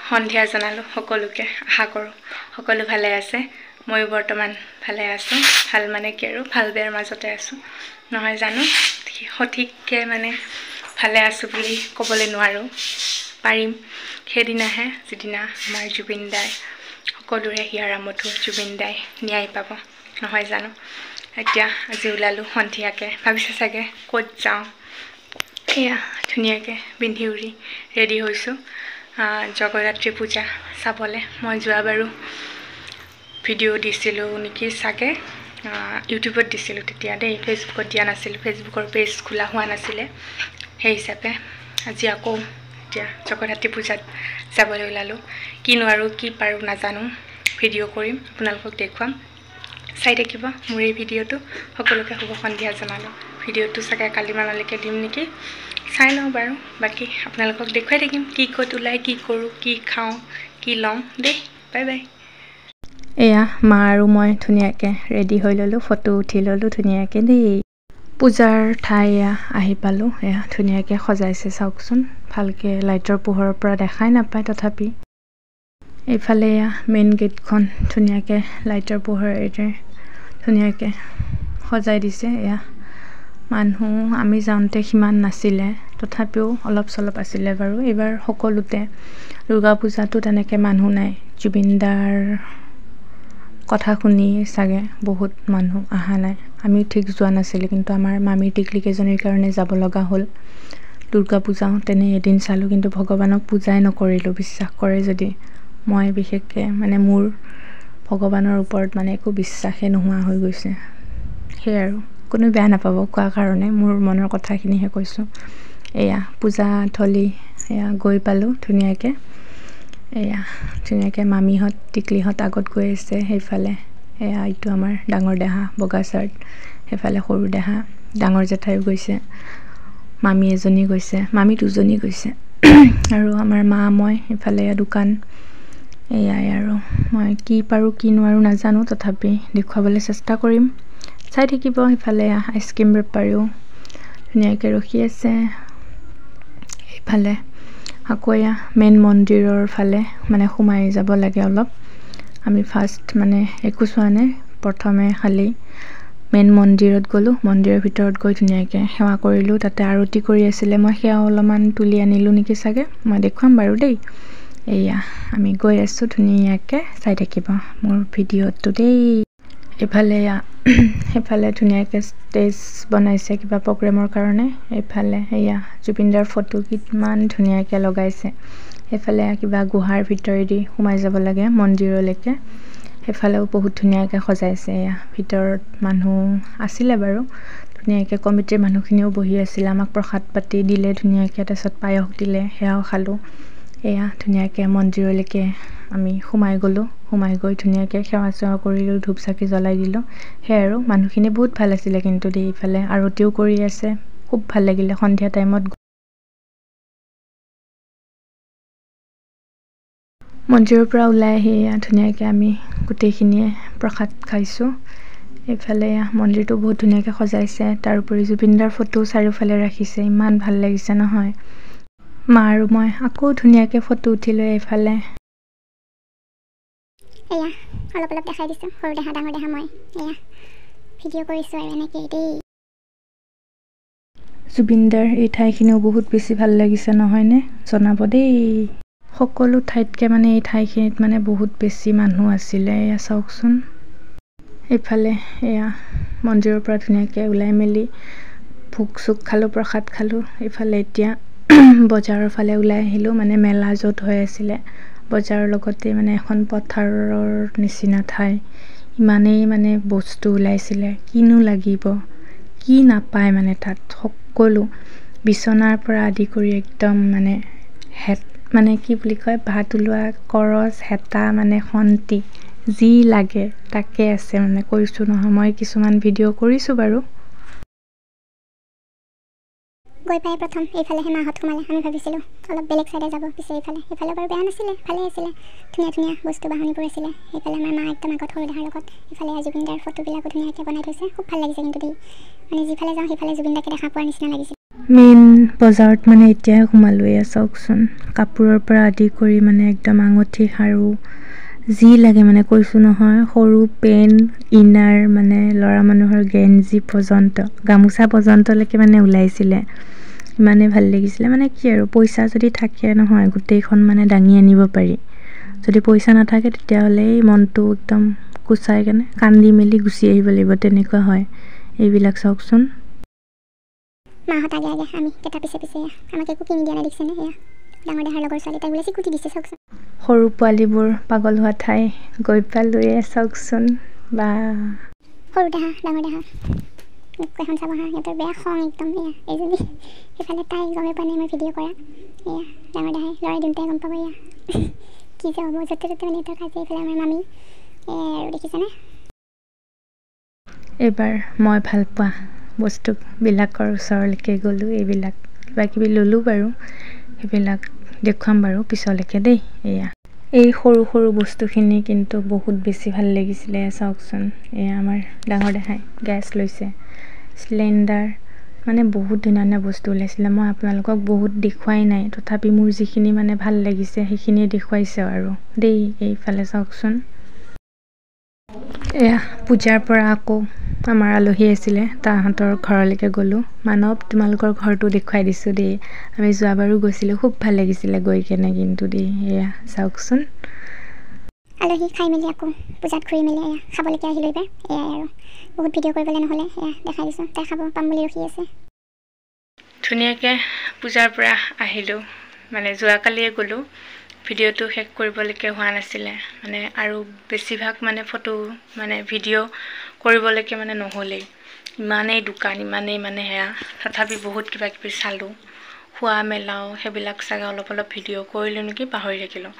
সন্ধিয়া জনালো সকলোকে আশা কৰোঁ সকলো ভালে আছে মই বৰ্তমান ভালে আছো ভাল মানে কি আৰু ভাল বেয়াৰ মাজতে আছো নহয় জানো সঠিককে মানে ভালে আছো বুলি ক'বলৈ নোৱাৰো পাৰিম সেইদিনাহে যিদিনা আমাৰ জুবিন দাই সকলোৰে হিয়াৰ আমঠু জুবিন দাই ন্যায় পাব নহয় জানো এতিয়া আজি ওলালো সন্ধিয়াকে ভাবিছে চাগে ক'ত যাওঁ এয়া ধুনীয়াকে বিন্ধি উৰি ৰেডি হৈছো জগৰাত্ৰী পূজা চাবলে মই যোৱাবাৰো ভিডিও দিছিলো নেকি সাগে ইউটিউবত দিছিলো তেতিয়া দেই ফেসবুকত দিয়া নাছিল ফেসবুকৰ পেজ খোলা হোৱা নাছিলে সেই হিচাপে আজি আকৌ এতিয়া জগৰাত্ৰী পূজাত যাবলৈ ওলালো কিনো আৰু কি পাৰো নাজানো ভিডিও কৰিম আপোনালোকক দেখুৱাম চাই থাকিব মোৰ এই ভিডিওটো সকলোকে শুভ সন্ধিয়া জনালো ভিডিওটো সাগে কালি মানলৈকে দিম নেকি চাই লওঁ বাৰু বাকি আপোনালোকক দেখুৱাই থাকিম কি ক'ত ওলাই কি কৰো কি খাওঁ কি লওঁ দেই বাই বাই এয়া মা আৰু মই ধুনীয়াকে ৰেডি হৈ ললো ফটো উঠি ললো ধুনীয়াকে দেই পূজাৰ ঠাই আহি পালো এয়া ধুনীয়াকে সজাইছে চাওকচোন ভালকে লাইটৰ পোহৰৰ পৰা দেখাই নাপায় তথাপি এইফালে মেইন গেটখন ধুনীয়াকে লাইটৰ পোহৰেৰে ধুনীয়াকে সজাই দিছে এয়া মানুহ আমি যাওঁতে সিমান নাছিলে তথাপিও অলপ চলপ আছিলে বাৰু এবাৰ সকলোতে দুৰ্গা পূজাটো তেনেকে মানুহ নাই জুবিনদাৰ কথা শুনি সাগে বহুত মানুহ আহা নাই আমি ঠিক যোৱা নাছিল কিন্তু আমাৰ মামী টিকলি কেজনীৰ কাৰণে যাব লগা হ'ল দুৰ্গা পূজাও তেনে এদিন চালো কিন্তু ভগৱানক পূজাই নকৰিলো বিশ্বাস কৰে যদি মই বিশেষকে মানে মোৰ ভগৱানৰ ওপৰত মানে একো বিশ্বাসে নোহোৱা হৈ গৈছে সেই আৰু কোনো বেয়া নাপাব কোৱা কাৰণে মোৰ মনৰ কথাখিনিহে কৈছো এয়া পূজা থলি এয়া গৈ পালো ধুনীয়াকে এয়া ধুনীয়াকে মামীহত টিকলিহত আগত গৈ আছে সেইফালে এয়া এইটো আমাৰ ডাঙৰ দেহা বগা চাৰ্ট সেইফালে সৰু দেহা ডাঙৰ জেঠাই গৈছে মামী এজনী গৈছে মামী দুজনী গৈছে আৰু আমাৰ মা মই সেইফালে দোকান এয়াই আৰু মই কি পাৰো কি নোৱাৰো নাজানো তথাপি দেখুৱাবলৈ চেষ্টা কৰিম চাই থাকিব সেইফালে আইচক্ৰীম বেপাৰীও ধুনীয়াকে ৰখি আছে এইফালে আকৌ মেইন মন্দিৰৰ ফালে মানে সোমাই যাব লাগে অলপ আমি ফাৰ্ষ্ট মানে একো চোৱা নাই প্ৰথমে খালি মেইন মন্দিৰত গলো মন্দিৰৰ ভিতৰত গৈ ধুনীয়াকে সেৱা কৰিলো তাতে আৰতি কৰি আছিলে মই সেয়া অলপমান তুলি আনিলো নেকি সাগে মই দেখুৱাম বাৰু দেই এয়া আমি গৈ আছো ধুনীয়াকে চাই থাকিব মোৰ ভিডিওটো দেই এফালে হেফালে ধুনীয়াকে ষ্টেজ বনাইছে কিবা প্ৰগ্ৰামৰ কাৰণে এফালে এয়া জুবিনদাৰ ফটো কিমান ধুনীয়াকে লগাইছে এফালে কিবা গুহাৰ ভিতৰেদি সোমাই যাব লাগে মন্দিৰলৈকে হেফালেও বহুত ধুনীয়াকে সজাইছে এয়া ভিতৰত মানুহ আছিলে বাৰু ধুনীয়াকে কমিটিৰ মানুহখিনিও বহি আছিল আমাক প্ৰসাদ পাতি দিলে ধুনীয়াকে তাৰছত পায়স দিলে সেয়াও খালো এয়া ধুনীয়াকে মন্দিৰলৈকে আমি সোমাই গলো সোমাই গৈ ধুনীয়াকে সেৱা কৰিলো ধূপ চাকি জ্বলাই দিলো হে আৰু মানুহখিনি বহুত ভাল আছিল কিন্তু দেই ইফালে আৰতিও কৰি আছে খুব ভাল লাগিলে সন্ধিয়া টাইমত মন্দিৰৰ পৰা ওলাই আহি ধুনীয়াকে আমি গোটেইখিনিয়ে প্ৰসাদ খাইছো এইফালে মন্দিৰটো বহুত ধুনীয়াকে সজাইছে তাৰ উপৰি জুবিনদাৰ ফটো চাৰিওফালে ৰাখিছে ইমান ভাল লাগিছে নহয় মা আৰু মই আকৌ ধুনীয়াকে ফটো উঠিলো এইফালে এয়া অলপ অলপ দেখাই দিছো সৰু দেহা ডাঙৰ দেহা মই এয়া ভিডিও কৰিছো আৰু এনেকে দেই জুবিনদাৰ এই ঠাইখিনিও বহুত বেছি ভাল লাগিছে নহয় নে জনাব দেই সকলো ঠাইতকে মানে এই ঠাইখিনিত মানে বহুত বেছি মানুহ আছিলে এয়া চাওকচোন এইফালে এয়া মন্দিৰৰ পৰা ধুনীয়াকে ওলাই মেলি ভোগ চুক খালো প্ৰসাদ খালো এইফালে এতিয়া বজাৰৰ ফালে ওলাই আহিলো মানে মেলা য'ত হৈ আছিলে বজাৰৰ লগতে মানে এখন পথাৰৰ নিচিনা ঠাই ইমানেই মানে বস্তু ওলাইছিলে কিনো লাগিব কি নাপায় মানে তাত সকলো বিছনাৰ পৰা আদি কৰি একদম মানে মানে কি বুলি কয় ভাত ওলোৱা কৰচ হেতা মানে খন্তি যি লাগে তাকে আছে মানে কৈছো নহয় মই কিছুমান ভিডিও কৰিছো বাৰু গৈ পাই প্ৰথম এইফালে মাহত সোমালে আমি ভাবিছিলো অলপ বেলেগ সাইডে যাব পিছে এইফালে বাৰু বেয়া নাছিলে ভালে আছিলে ধুনীয়া ধুনীয়া বস্তু বাহনীবোৰ আছিলে এইফালে আমাৰ মা একদম আগত সৰু দেহাৰ লগত এইফালে জুবিনদাৰ ফটোবিলাকো ধুনীয়াকৈ বনাই থৈছে খুব ভাল লাগিছে কিন্তু দেই মানে যিফালে যাওঁ সেইফালে জুবিনদাকে দেখা পোৱাৰ নিচিনা লাগিছিল মেইন বজাৰত মানে এতিয়াহে সোমালোঁ। এয়া চাওকচোন, কাপোৰৰ পৰা আদি কৰি মানে একদম আঙঠি খাৰু যি লাগে মানে কৈছোঁ নহয়, সৰু পেন ইনাৰ মানে ল'ৰা মানুহৰ গেঞ্জি পৰ্যন্ত গামোচা পৰ্যন্তলৈকে মানে ওলাইছিলে। ইমানেই ভাল লাগিছিলে, মানে কি আৰু পইচা যদি থাকে নহয় গোটেইখন মানে দাঙি আনিব পাৰি। যদি পইচা নাথাকে তেতিয়াহ'লে এই মনটো একদম কুচাই কেনে কান্দি মেলি গুচি আহিব লাগিব, তেনেকুৱা হয়। এইবিলাক চাওকচোন, মাহঁত আগে আগে আমি কেইটা পিছে পিছে আমাক একো কিনি দিয়া নাই দেখিছেনে? এয়া ডাঙৰ দেহাৰ লগৰ ছোৱালী তাই বোলে চিকুটি দিছে চাওকচোন। সৰু পোৱালীবোৰ পাগল হোৱা ঠাই গৈ পালোৱে চাওকচোন। বা সৰু দেহা ডাঙৰ দেহা এখন চাব হা, সিহঁতৰ বেয়া খং একদম। এয়া এইজনী সেইফালে তাই গমে পোৱা নাই মই ভিডিঅ' কৰা। এয়া ডাঙৰ দেহাই লৰাই দিওঁতে গম পাব। এয়া কি যে হ'ব, য'তে ত'তে মানে সিহঁতৰ কাজিয়া। এইফালে আমাৰ মামী আৰু দেখিছেনে? এইবাৰ মই ভাল পোৱা বস্তুবিলাকৰ ওচৰলৈকে গ'লোঁ। এইবিলাক কিবা কিবি ল'লোঁ বাৰু, সেইবিলাক দেখুৱাম বাৰু পিছলৈকে দেই। এয়া এই সৰু সৰু বস্তুখিনি কিন্তু বহুত বেছি ভাল লাগিছিলে। চাওকচোন, এয়া আমাৰ ডাঙৰ দেখাই গেছ লৈছে, চিলিণ্ডাৰ, মানে বহুত ধুনীয়া ধুনীয়া বস্তু ওলাইছিলে। মই আপোনালোকক বহুত দেখুৱাই নাই, তথাপি মোৰ যিখিনি মানে ভাল লাগিছে সেইখিনিয়ে দেখুৱাইছোঁ আৰু দেই। এইফালে চাওকচোন, এয়া পূজাৰ পৰা আকৌ আমাৰ আলহী আছিলে, তাহাঁতৰ ঘৰলৈকে গ'লোঁ। মানৱ, তোমালোকৰ ঘৰটো দেখুৱাই দিছোঁ দেই। আমি যোৱাবাৰো গৈছিলোঁ, খুব ভাল লাগিছিলে গৈ কেনে কিন্তু দেই। এয়া চাওকচোন, আলহী খাই মেলি আকৌ পূজাত ঘূৰি মেলি এয়া খাবলৈকে আহিলোঁ এইবাৰ। এয়াই আৰু বহুত ভিডিঅ' কৰিবলৈ নহ'লে এয়া দেখাই দিছোঁ। তাই খাব পাম বুলি ৰখি আছে। ধুনীয়াকৈ পূজাৰ পৰা আহিলোঁ, মানে যোৱাকালিয়ে গ'লোঁ। ভিডিঅ'টো শেষ কৰিবলৈকে হোৱা নাছিলে, মানে আৰু বেছিভাগ মানে ফটো মানে ভিডিঅ' কৰিবলৈকে মানে নহ'লেই। ইমানেই দোকান, ইমানেই মানে সেয়া, তথাপি বহুত কিবা কিবি চালোঁ, খোৱা মেলাও সেইবিলাক চাগে অলপ অলপ ভিডিঅ' কৰিলোঁ নেকি, পাহৰি থাকিলোঁ।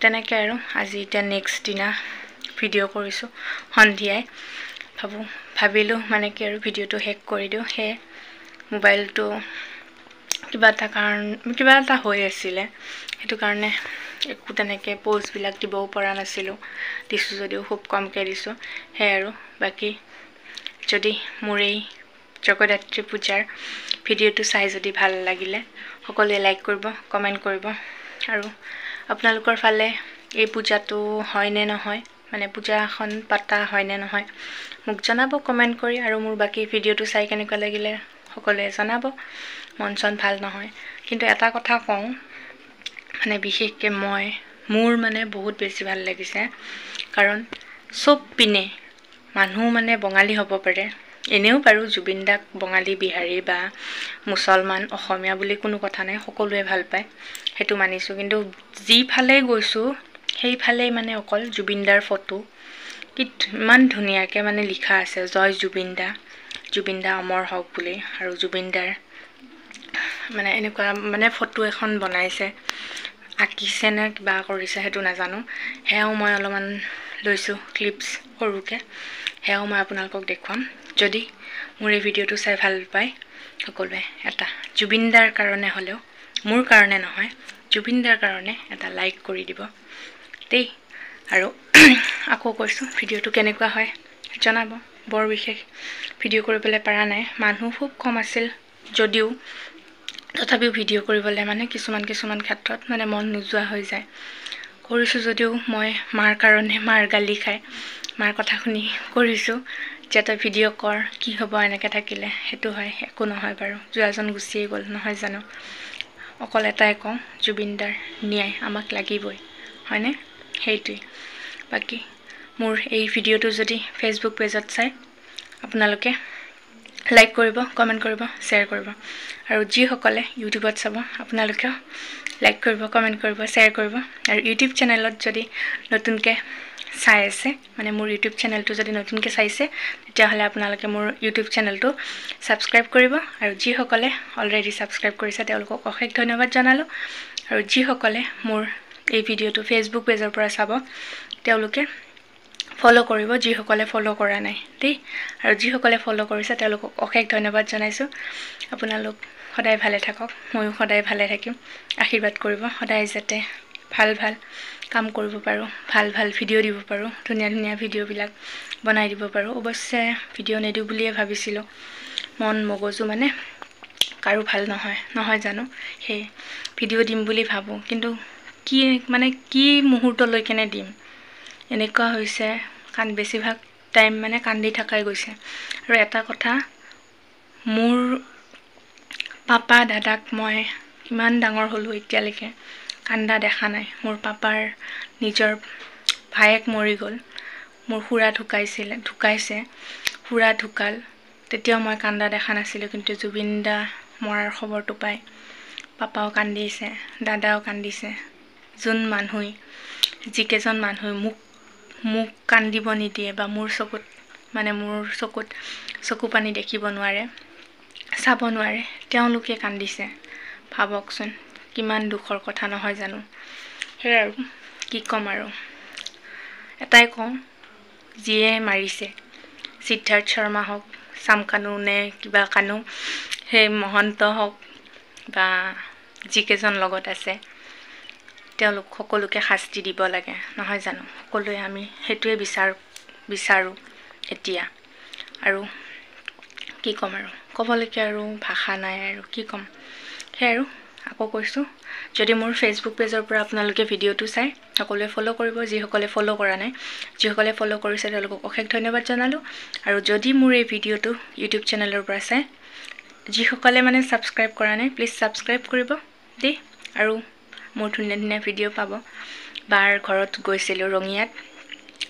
তেনেকৈ আৰু আজি এতিয়া নেক্সট দিনা ভিডিঅ' কৰিছোঁ সন্ধিয়াই। ভাবিলোঁ মানে কি আৰু ভিডিঅ'টো শেষ কৰি দিওঁ। সেয়ে মোবাইলটো কিবা এটা হৈ আছিলে, সেইটো কাৰণে একো তেনেকৈ প'ষ্টবিলাক দিবও পৰা নাছিলোঁ। দিছোঁ যদিও খুব কমকৈ দিছোঁ। সেয়াই আৰু বাকী যদি মোৰ এই জগদ্ধাত্ৰী পূজাৰ ভিডিঅ'টো চাই যদি ভাল লাগিলে সকলোৱে লাইক কৰিব, কমেণ্ট কৰিব। আৰু আপোনালোকৰ ফালে এই পূজাটো হয়নে নহয়, মানে পূজাখন পতা হয়নে নহয় মোক জনাব কমেণ্ট কৰি। আৰু মোৰ বাকী ভিডিঅ'টো চাই কেনেকুৱা লাগিলে সকলোৱে জনাব। মন চন ভাল নহয়, কিন্তু এটা কথা কওঁ, মানে বিশেষকৈ মোৰ মানে বহুত বেছি ভাল লাগিছে, কাৰণ চব পিনে মানুহ মানে বঙালী হ'ব পাৰে, এনেও বাৰু জুবিন দাক বঙালী, বিহাৰী বা মুছলমান, অসমীয়া বুলি কোনো কথা নাই, সকলোৱে ভাল পায়, সেইটো মানিছোঁ। কিন্তু যিফালেই গৈছোঁ সেইফালেই মানে অকল জুবিন দাৰ ফটো, ইমান ধুনীয়াকৈ মানে লিখা আছে, জয় জুবিন দা, জুবিন দা অমৰ হওক বুলি। আৰু জুবিন দাৰ মানে এনেকুৱা মানে ফটো এখন বনাইছে, আঁকিছে নে কিবা কৰিছে সেইটো নাজানো। সেয়াও মই অলপমান লৈছোঁ ক্লিপছ সৰুকৈ, সেয়াও মই আপোনালোকক দেখুৱাম। যদি মোৰ এই ভিডিঅ'টো চাই ভাল পায় সকলোৱে এটা জুবিন দাৰ কাৰণে হ'লেও, মোৰ কাৰণে নহয়, জুবিন দাৰ কাৰণে এটা লাইক কৰি দিব দেই। আৰু আকৌ কৈছোঁ, ভিডিঅ'টো কেনেকুৱা হয় জনাব। বৰ বিশেষ ভিডিঅ' কৰিবলৈ পৰা নাই, মানুহ খুব কম আছিল যদিও, তথাপিও ভিডিঅ' কৰিবলৈ মানে কিছুমান ক্ষেত্ৰত মানে মন নোযোৱা হৈ যায়। কৰিছোঁ যদিও মই মাৰ কাৰণে, মাৰ গালি খাই মাৰ কথা শুনি কৰিছোঁ, যে তই ভিডিঅ' কৰ, কি হ'ব এনেকৈ থাকিলে। সেইটো হয়, একো নহয় বাৰু, যোৱাজন গুচিয়ে গ'ল নহয় জানো। অকল এটাই কওঁ, জুবিন দাৰ ন্যায় আমাক লাগিবই, হয়নে? সেইটোৱেই। বাকী মোৰ এই ভিডিঅ'টো যদি ফেচবুক পেজত চাই আপোনালোকে লাইক কৰিব, কমেণ্ট কৰিব, শ্বেয়াৰ কৰিব। আৰু যিসকলে ইউটিউবত চাব আপোনালোকেও লাইক কৰিব, কমেণ্ট কৰিব, শ্বেয়াৰ কৰিব। আৰু ইউটিউব চেনেলত যদি নতুনকৈ চাই আছে, মানে মোৰ ইউটিউব চেনেলটো যদি নতুনকৈ চাইছে, তেতিয়াহ'লে আপোনালোকে মোৰ ইউটিউব চেনেলটো ছাবস্ক্ৰাইব কৰিব। আৰু যিসকলে অলৰেডি ছাবস্ক্ৰাইব কৰিছে তেওঁলোকক অশেষ ধন্যবাদ জনালোঁ। আৰু যিসকলে মোৰ এই ভিডিঅ'টো ফেচবুক পেজৰ পৰা চাব তেওঁলোকে ফ'ল' কৰিব, যিসকলে ফ'ল' কৰা নাই দেই। আৰু যিসকলে ফ'ল' কৰিছে তেওঁলোকক অশেষ ধন্যবাদ জনাইছোঁ। আপোনালোক সদায় ভালে থাকক, ময়ো সদায় ভালে থাকিম। আশীৰ্বাদ কৰিব সদায়, যাতে ভাল কাম কৰিব পাৰোঁ, ভাল ভিডিঅ' দিব পাৰোঁ, ধুনীয়া ভিডিঅ'বিলাক বনাই দিব পাৰোঁ। অৱশ্যে ভিডিঅ' নিদিওঁ বুলিয়ে ভাবিছিলোঁ, মগজু মানে কাৰো ভাল নহয় জানো সেই ভিডিঅ' দিম বুলি ভাবোঁ কিন্তু কি মানে কি মুহূৰ্তলৈ কেনে দিম এনেকুৱা হৈছে বেছিভাগ টাইম মানে কান্দি থাকাই গৈছে আৰু এটা কথা মোৰ পাপা দাদাক মই ইমান ডাঙৰ হ'লোঁ এতিয়ালৈকে কান্দা দেখা নাই মোৰ পাপাৰ নিজৰ ভায়েক মৰি গ'ল মোৰ খুৰা ঢুকাইছে খুৰা ঢুকাল তেতিয়াও মই কান্দা দেখা নাছিলোঁ কিন্তু জুবিন দা মৰাৰ খবৰটো পাই পাপাও কান্দিছে দাদাও কান্দিছে যোন মানুহ যিকেইজন মানুহ মোক কান্দিব নিদিয়ে বা মোৰ চকুত চকু পানী দেখিব নোৱাৰে চাব নোৱাৰে তেওঁলোকে কান্দিছে ভাবকচোন কিমান দুখৰ কথা নহয় জানো সেই আৰু কি ক'ম আৰু এটাই কওঁ যিয়ে মাৰিছে সিদ্ধাৰ্থ শৰ্মা হওক চামকানু নে কিবা কানু সেই মহন্ত হওক বা যিকেইজন লগত আছে তেওঁলোক সকলোকে শাস্তি দিব লাগে নহয় জানো সকলোৱে আমি সেইটোৱে বিচাৰোঁ এতিয়া আৰু কি ক'ম আৰু ক'বলৈকে আৰু ভাষা নাই আৰু কি ক'ম সেই আৰু আকৌ কৈছোঁ যদি মোৰ ফেচবুক পেজৰ পৰা আপোনালোকে ভিডিঅ'টো চাই সকলোৱে ফ'ল' কৰিব যিসকলে ফ'ল' কৰা নাই যিসকলে ফ'ল' কৰিছে তেওঁলোকক অশেষ ধন্যবাদ জনালোঁ আৰু যদি মোৰ এই ভিডিঅ'টো ইউটিউব চেনেলৰ পৰা চাই যিসকলে মানে ছাবস্ক্ৰাইব কৰা নাই প্লিজ ছাবস্ক্ৰাইব কৰিব দেই আৰু মোৰ ধুনীয়া ধুনীয়া ভিডিঅ' পাব বাৰ ঘৰত গৈছিলোঁ ৰঙিয়াত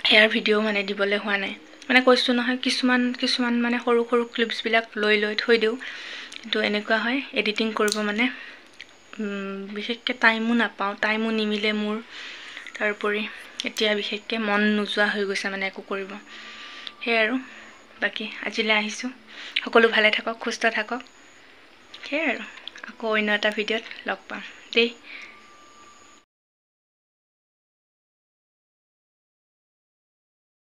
সেয়াৰ ভিডিঅ' মানে দিবলৈ হোৱা নাই মানে কৈছোঁ নহয় কিছুমান মানে সৰু সৰু ক্লিপছবিলাক লৈ থৈ দিওঁ কিন্তু এনেকুৱা হয় এডিটিং কৰিব মানে বিশেষকৈ টাইমো নিমিলে মোৰ তাৰোপৰি এতিয়া বিশেষকৈ মন নোযোৱা হৈ গৈছে মানে একো কৰিব সেয়াই আৰু বাকী আজিলৈ আহিছোঁ সকলো ভালে থাকক সুস্থ থাকক সেয়াই আৰু আকৌ অন্য এটা ভিডিঅ'ত লগ পাম দেই